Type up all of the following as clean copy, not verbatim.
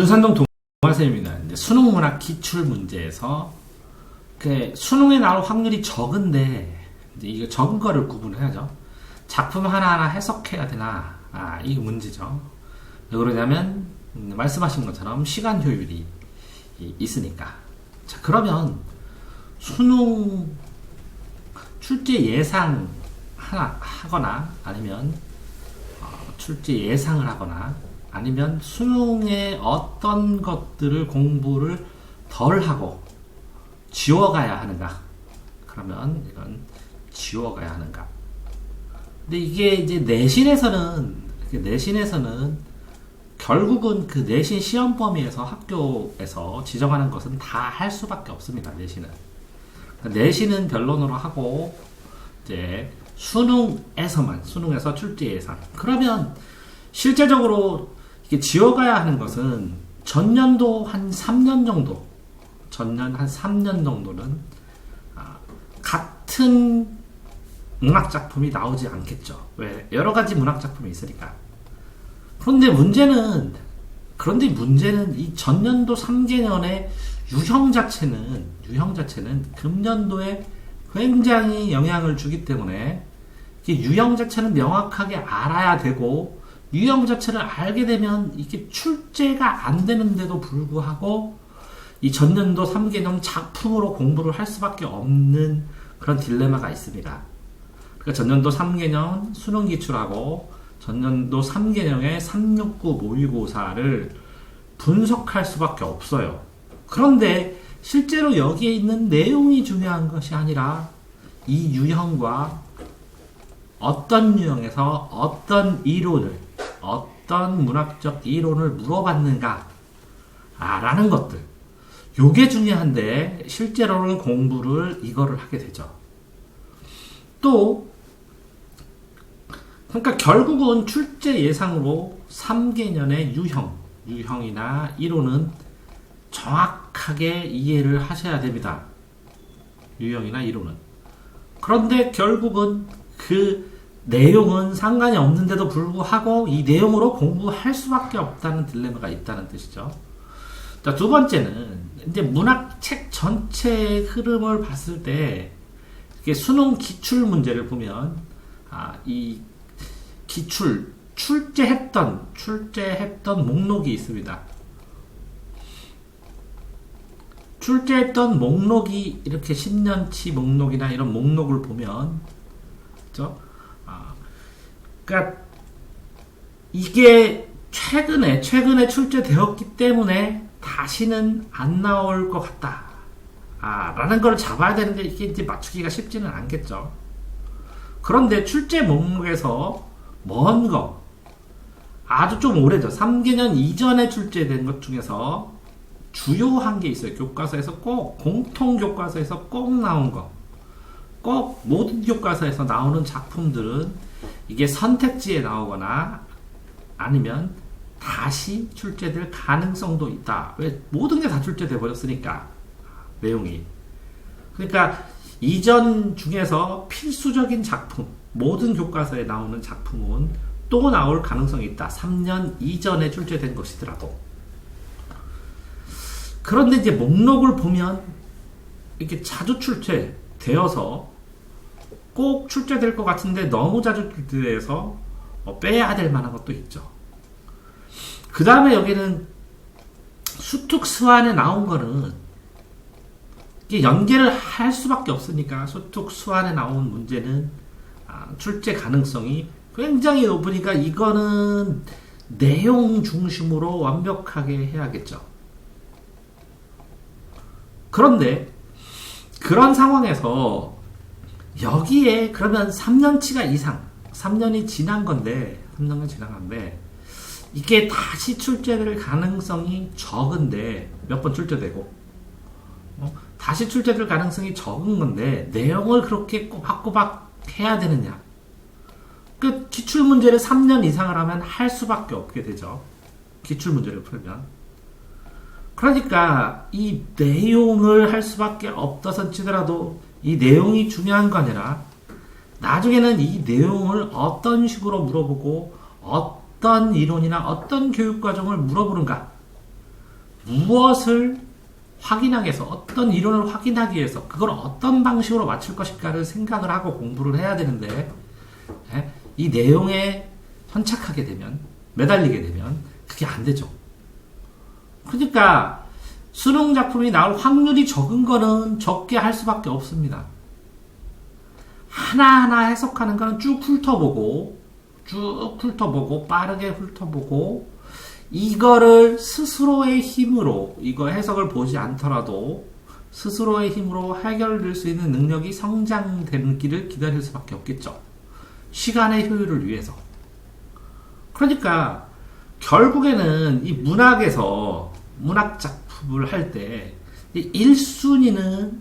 윤산동 동아쌤입니다. 이제 수능 문학 기출 문제에서 수능에 나올 확률이 적은데 이제 이거 적은 거를 구분해야죠. 작품 하나하나 해석해야 되나? 이게 문제죠. 왜 그러냐면 말씀하신 것처럼 시간 효율이 있으니까. 자, 그러면 수능 출제 예상 하거나 아니면 출제 예상을 하거나 아니면 수능에 어떤 것들을 공부를 덜 하고 지워가야 하는가? 그러면 이건 지워가야 하는가? 근데 이게 이제 내신에서는 결국은 그 내신 시험 범위에서 학교에서 지정하는 것은 다 할 수밖에 없습니다. 내신은 변론으로 하고 이제 수능에서 출제 예상. 그러면 실제적으로 이게 지워가야 하는 것은 전년 한 3년 정도는 같은 문학작품이 나오지 않겠죠. 왜? 여러 가지 문학작품이 있으니까. 그런데 문제는 이 전년도 3개년의 유형 자체는 금년도에 굉장히 영향을 주기 때문에 유형 자체는 명확하게 알아야 되고, 유형 자체를 알게 되면 이게 출제가 안 되는데도 불구하고 이 전년도 3개년 작품으로 공부를 할 수밖에 없는 그런 딜레마가 있습니다. 그러니까 전년도 3개년 수능 기출하고 전년도 3개년의 369 모의고사를 분석할 수밖에 없어요. 그런데 실제로 여기에 있는 내용이 중요한 것이 아니라 이 유형과 어떤 유형에서 어떤 문학적 이론을 물어봤는가 라는 것들, 요게 중요한데 실제로는 공부를 이거를 하게 되죠. 그러니까 결국은 출제 예상으로 3개년의 유형이나 이론은 정확하게 이해를 하셔야 됩니다. 유형이나 이론은. 그런데 결국은 그 내용은 상관이 없는데도 불구하고 이 내용으로 공부할 수밖에 없다는 딜레마가 있다는 뜻이죠. 자, 두 번째는 이제 문학책 전체의 흐름을 봤을 때 이게 수능 기출 문제를 보면 이 출제했던 목록이 있습니다. 출제했던 목록이 이렇게 10년치 목록이나 이런 목록을 보면, 그렇죠? 그러니까 이게 최근에 출제되었기 때문에 다시는 안 나올 것 같다. 라는 걸 잡아야 되는데 이게 이제 맞추기가 쉽지는 않겠죠. 그런데 출제 목록에서 먼 거, 아주 좀 오래죠. 3개년 이전에 출제된 것 중에서 주요한 게 있어요. 교과서에서 공통 교과서에서 꼭 나온 거. 꼭 모든 교과서에서 나오는 작품들은 이게 선택지에 나오거나 아니면 다시 출제될 가능성도 있다. 왜? 모든 게 다 출제돼 버렸으니까, 내용이. 그러니까 이전 중에서 필수적인 작품, 모든 교과서에 나오는 작품은 또 나올 가능성이 있다. 3년 이전에 출제된 것이더라도. 그런데 이제 목록을 보면 이렇게 자주 출제되어서 꼭 출제될 것 같은데 너무 자주 출제돼서 빼야 될 만한 것도 있죠. 그 다음에 여기는 수특수안에 나온 거는 이게 연계를 할 수밖에 없으니까 수특수안에 나온 문제는 출제 가능성이 굉장히 높으니까 이거는 내용 중심으로 완벽하게 해야겠죠. 그런데 그런 상황에서 여기에 그러면 3년치가 이상, 3년이 지난 건데 이게 다시 출제될 가능성이 적은데, 몇 번 출제되고 다시 출제될 가능성이 적은 건데 내용을 그렇게 꼬박꼬박 해야 되느냐? 그 기출 문제를 3년 이상을 하면 할 수밖에 없게 되죠. 기출 문제를 풀면. 그러니까 이 내용을 할 수밖에 없다선 치더라도 이 내용이 중요한 거 아니라 나중에는 이 내용을 어떤 식으로 물어보고 어떤 이론이나 어떤 교육과정을 물어보는가, 무엇을 확인하기 위해서, 어떤 이론을 확인하기 위해서 그걸 어떤 방식으로 맞출 것일까를 생각을 하고 공부를 해야 되는데, 이 내용에 현착하게 되면, 매달리게 되면 그게 안 되죠. 그러니까 수능 작품이 나올 확률이 적은 거는 적게 할 수밖에 없습니다. 하나하나 해석하는 거는 쭉 훑어보고 빠르게 훑어보고, 이거를 스스로의 힘으로, 이거 해석을 보지 않더라도 스스로의 힘으로 해결될 수 있는 능력이 성장되는 길을 기다릴 수밖에 없겠죠. 시간의 효율을 위해서. 그러니까 결국에는 이 문학에서 문학 작품을 할 때 1순위는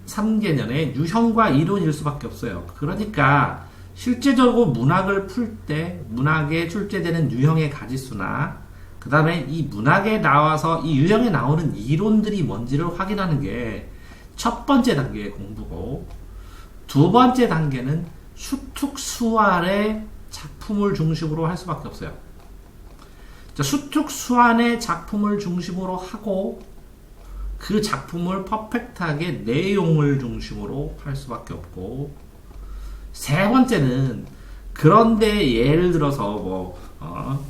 3개년의 유형과 이론일 수밖에 없어요. 그러니까 실제적으로 문학을 풀 때 문학에 출제되는 유형의 가지수나, 그 다음에 이 문학에 나와서 이 유형에 나오는 이론들이 뭔지를 확인하는 게 첫 번째 단계의 공부고, 두 번째 단계는 수특수환의 작품을 중심으로 할 수밖에 없어요. 수특수환의 작품을 중심으로 하고, 그 작품을 퍼펙트하게 내용을 중심으로 할 수밖에 없고, 세 번째는, 그런데 예를 들어서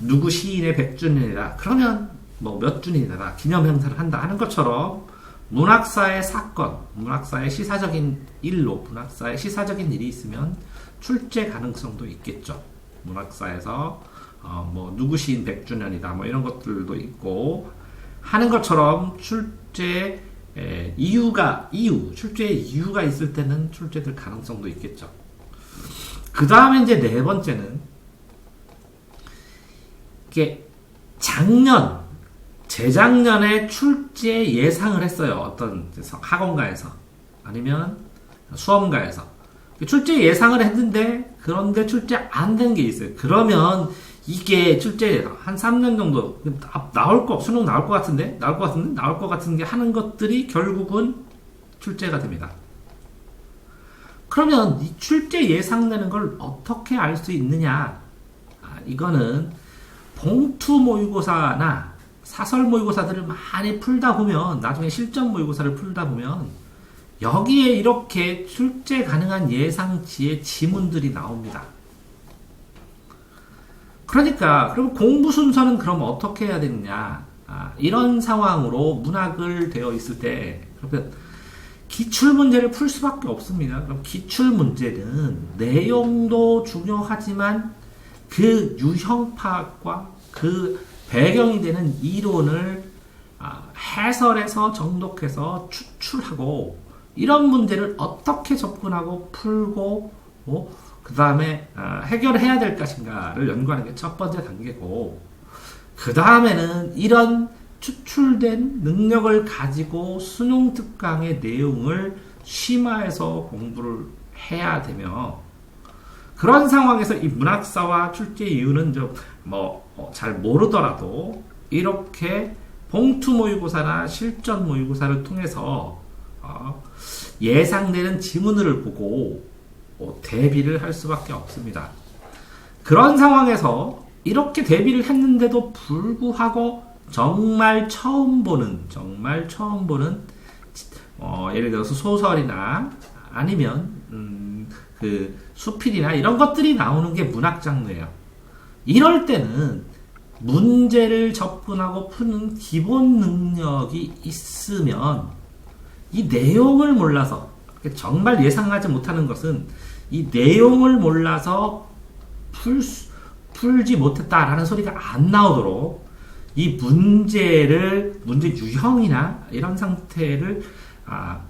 누구 시인의 100주년이다 그러면 몇 주년이다 기념 행사를 한다 하는 것처럼, 문학사의 사건, 문학사의 시사적인 일로, 문학사의 시사적인 일이 있으면 출제 가능성도 있겠죠. 문학사에서 누구 시인 100주년이다 이런 것들도 있고 하는 것처럼, 출제의 이유가 있을 때는 출제될 가능성도 있겠죠. 그 다음에 이제 네 번째는, 이게 재작년에 출제 예상을 했어요. 어떤 학원가에서 아니면 수험가에서 출제 예상을 했는데, 그런데 출제 안 된 게 있어요. 그러면 이게 출제 한 3년 정도 수능 나올 것 같은데 하는 것들이 결국은 출제가 됩니다. 그러면 이 출제 예상되는 걸 어떻게 알 수 있느냐? 이거는 봉투 모의고사나 사설 모의고사들을 많이 풀다 보면, 나중에 실전 모의고사를 풀다 보면 여기에 이렇게 출제 가능한 예상치의 지문들이 나옵니다. 그러니까 그럼 공부 순서는 그럼 어떻게 해야 되느냐? 이런 상황으로 문학을 되어 있을 때, 그러면 기출문제를 풀 수밖에 없습니다. 그럼 기출문제는 내용도 중요하지만 그 유형 파악과 그 배경이 되는 이론을 해설해서 정독해서 추출하고, 이런 문제를 어떻게 접근하고 풀고 그 다음에 해결해야 될 것인가를 연구하는 게 첫 번째 단계고, 그 다음에는 이런 추출된 능력을 가지고 수능 특강의 내용을 심화해서 공부를 해야 되며, 그런 상황에서 이 문학사와 출제 이유는 잘 모르더라도 이렇게 봉투 모의고사나 실전 모의고사를 통해서 예상되는 지문을 보고 대비를 할 수밖에 없습니다. 그런 상황에서 이렇게 대비를 했는데도 불구하고 정말 처음 보는 예를 들어서 소설이나 아니면 그 수필이나 이런 것들이 나오는 게 문학 장르예요. 이럴 때는 문제를 접근하고 푸는 기본 능력이 있으면, 이 내용을 몰라서, 정말 예상하지 못하는 것은 이 내용을 몰라서 풀지 못했다라는 소리가 안 나오도록 이 문제 유형이나 이런 상태를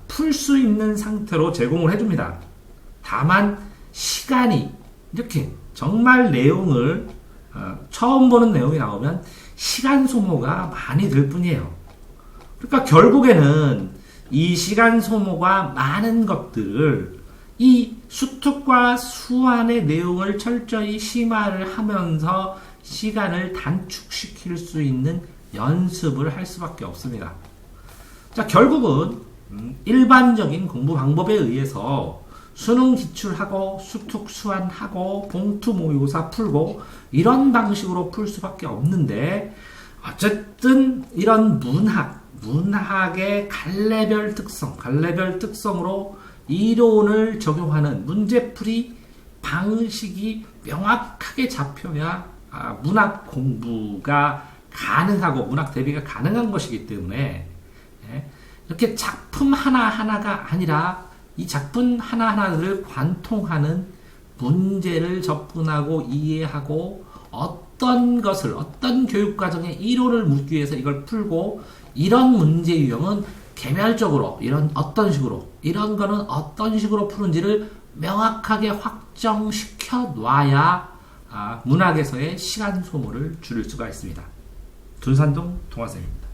풀 수 있는 상태로 제공을 해줍니다. 다만 시간이 이렇게 정말 내용을 처음 보는 내용이 나오면 시간 소모가 많이 들 뿐이에요. 그러니까 결국에는 이 시간 소모가 많은 것들을 이 수특과 수완의 내용을 철저히 심화를 하면서 시간을 단축시킬 수 있는 연습을 할 수밖에 없습니다. 자, 결국은 일반적인 공부 방법에 의해서 수능 기출하고 수특 수완하고 봉투 모의고사 풀고 이런 방식으로 풀 수밖에 없는데 어쨌든 이런 문학의 갈래별 특성으로 이론을 적용하는 문제풀이 방식이 명확하게 잡혀야 문학 공부가 가능하고 문학 대비가 가능한 것이기 때문에 이렇게 작품 하나하나가 아니라 이 작품 하나하나를 관통하는 문제를 접근하고 이해하고 어떤 교육과정의 이론을 묻기 위해서 이걸 풀고 이런 문제 유형은 개별적으로 이런 거는 어떤 식으로 푸는지를 명확하게 확정시켜 놔야 문학에서의 시간 소모를 줄일 수가 있습니다. 둔산동 동화쌤입니다.